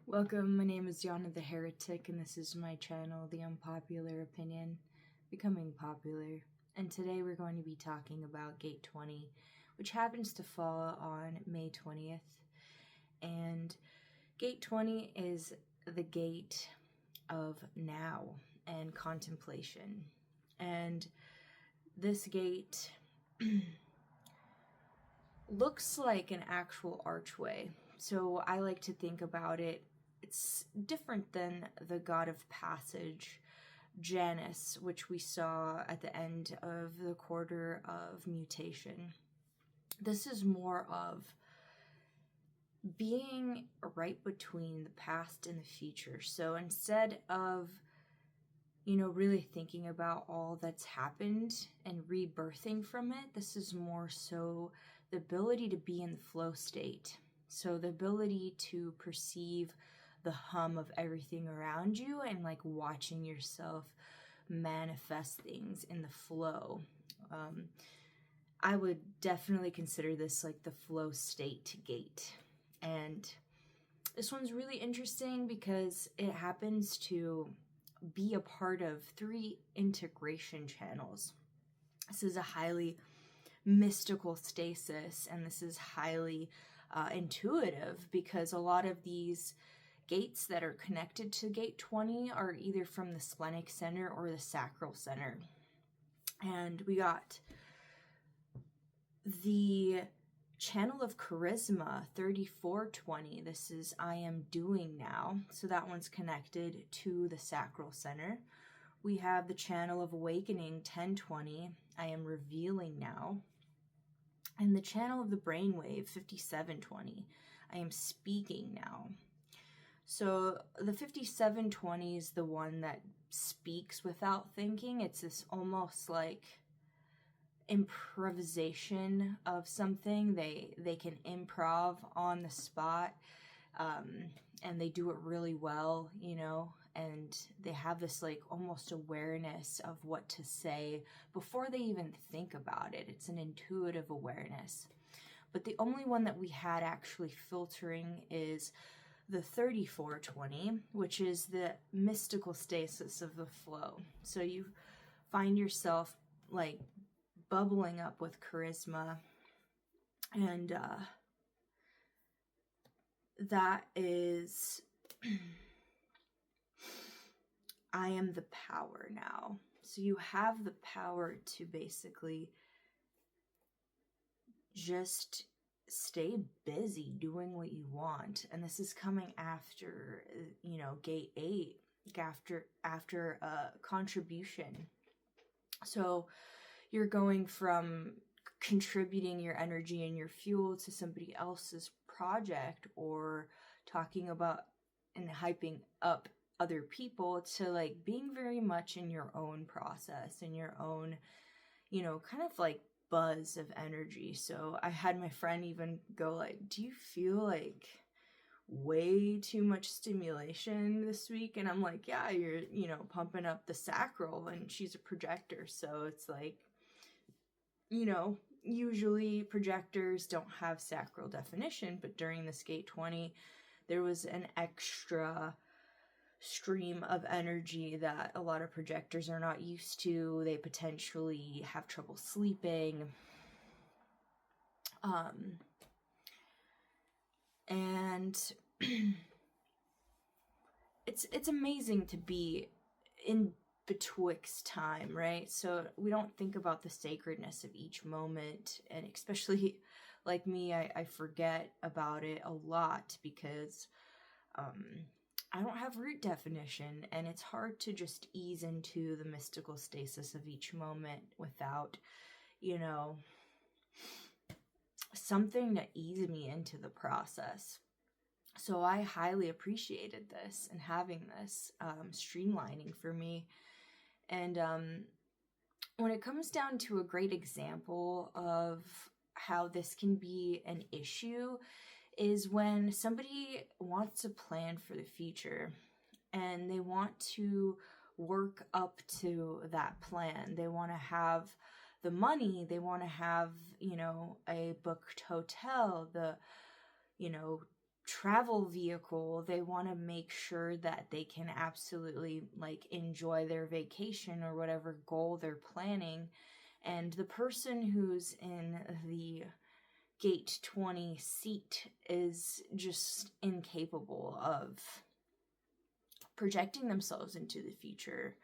Welcome, my name is Yana the Heretic, and this is my channel, The Unpopular Opinion, Becoming Popular. And today we're going to be talking about Gate 20, which happens to fall on May 20th. And Gate 20 is the gate of now and contemplation. And this gate looks like an actual archway. So I like to think about it. It's different than the god of passage, Janus, which we saw at the end of the quarter of mutation. This is more of being right between the past and the future. So instead of, really thinking about all that's happened and rebirthing from it, this is more so the ability to be in the flow state. So the ability to perceive the hum of everything around you and like watching yourself manifest things in the flow. I would definitely consider this like the flow state gate. And this one's really interesting because it happens to be a part of 3 integration channels. This is a highly mystical stasis, and this is highly intuitive because a lot of these gates that are connected to gate 20 are either from the splenic center or the sacral center. And we got the channel of charisma 3420. This is I am doing now. So that one's connected to the sacral center. We have the channel of awakening 1020. I am revealing now. And the channel of the brainwave 5720. I am speaking now. So the 5720 is the one that speaks without thinking. It's this almost like improvisation of something. They can improv on the spot, and they do it really well, and they have this like almost awareness of what to say before they even think about it. It's an intuitive awareness. But the only one that we had actually filtering is the 3420, which is the mystical stasis of the flow. So you find yourself like bubbling up with charisma, and that is I am the power now. So you have the power to basically just stay busy doing what you want. And this is coming after, gate 8, after contribution. So you're going from contributing your energy and your fuel to somebody else's project, or talking about and hyping up other people, to like being very much in your own process, in your own, kind of like buzz of energy. So I had my friend even go like, do you feel like way too much stimulation this week? And I'm like, yeah, you're, pumping up the sacral, and she's a projector. So it's like, usually projectors don't have sacral definition, but during this gate 20, there was an extra stream of energy that a lot of projectors are not used to. They potentially have trouble sleeping. And it's amazing to be in betwixt time, right? So we don't think about the sacredness of each moment, and especially like me, I forget about it a lot because I don't have root definition, and it's hard to just ease into the mystical stasis of each moment without, something to ease me into the process. So I highly appreciated this and having this streamlining for me. And when it comes down to a great example of how this can be an issue is when somebody wants to plan for the future and they want to work up to that plan. They want to have the money, they want to have, a booked hotel, the, travel vehicle. They want to make sure that they can absolutely like enjoy their vacation or whatever goal they're planning. And the person who's in the gate 20 seat is just incapable of projecting themselves into the future.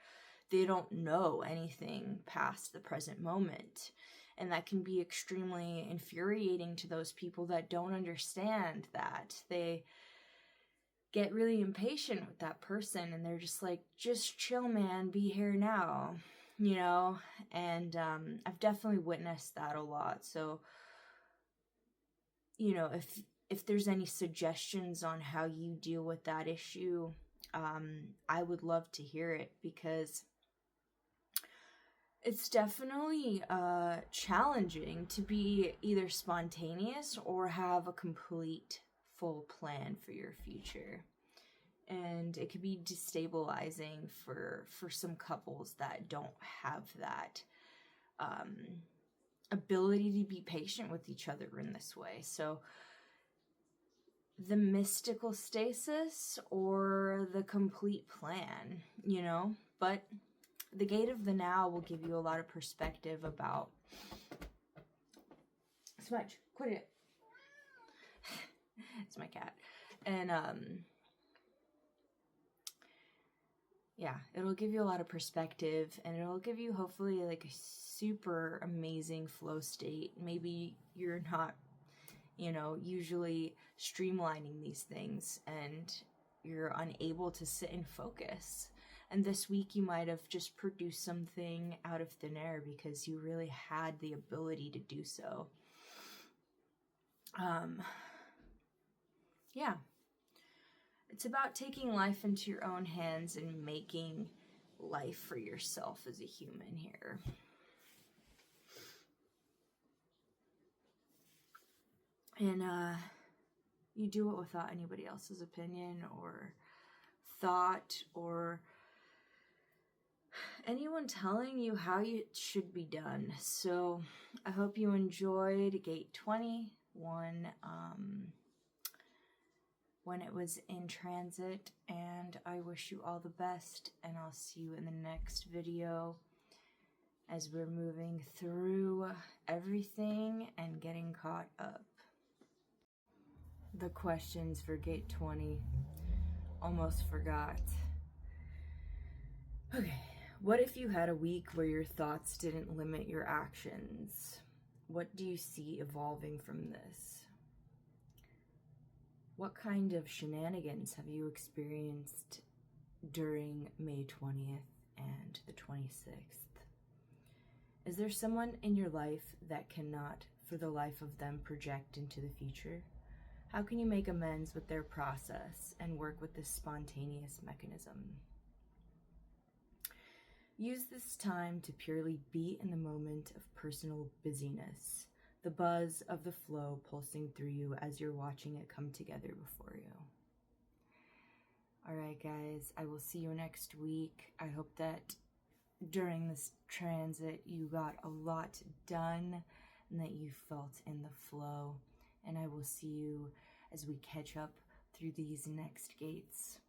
They don't know anything past the present moment. And that can be extremely infuriating to those people that don't understand that. They get really impatient with that person and they're just like, just chill, man, be here now, you know? And I've definitely witnessed that a lot. So, you know, if there's any suggestions on how you deal with that issue, I would love to hear it, because it's definitely challenging to be either spontaneous or have a complete full plan for your future. And it can be destabilizing for some couples that don't have that ability to be patient with each other in this way. So the mystical stasis or the complete plan, you know? But the gate of the now will give you a lot of perspective about... Smudge, quit it. It's my cat. And, yeah, it'll give you a lot of perspective, and it'll give you hopefully like a super amazing flow state. Maybe you're not, you know, usually streamlining these things, and you're unable to sit and focus. And this week you might have just produced something out of thin air because you really had the ability to do so. Yeah. It's about taking life into your own hands and making life for yourself as a human here. And you do it without anybody else's opinion or thought or anyone telling you how it should be done. So I hope you enjoyed Gate 21 when it was in transit, and I wish you all the best, and I'll see you in the next video as we're moving through everything and getting caught up. The questions for Gate 20. Almost forgot. Okay. What if you had a week where your thoughts didn't limit your actions? What do you see evolving from this? What kind of shenanigans have you experienced during May 20th and the 26th? Is there someone in your life that cannot, for the life of them, project into the future? How can you make amends with their process and work with this spontaneous mechanism? Use this time to purely be in the moment of personal busyness, the buzz of the flow pulsing through you as you're watching it come together before you. All right, guys, I will see you next week. I hope that during this transit you got a lot done and that you felt in the flow. And I will see you as we catch up through these next gates.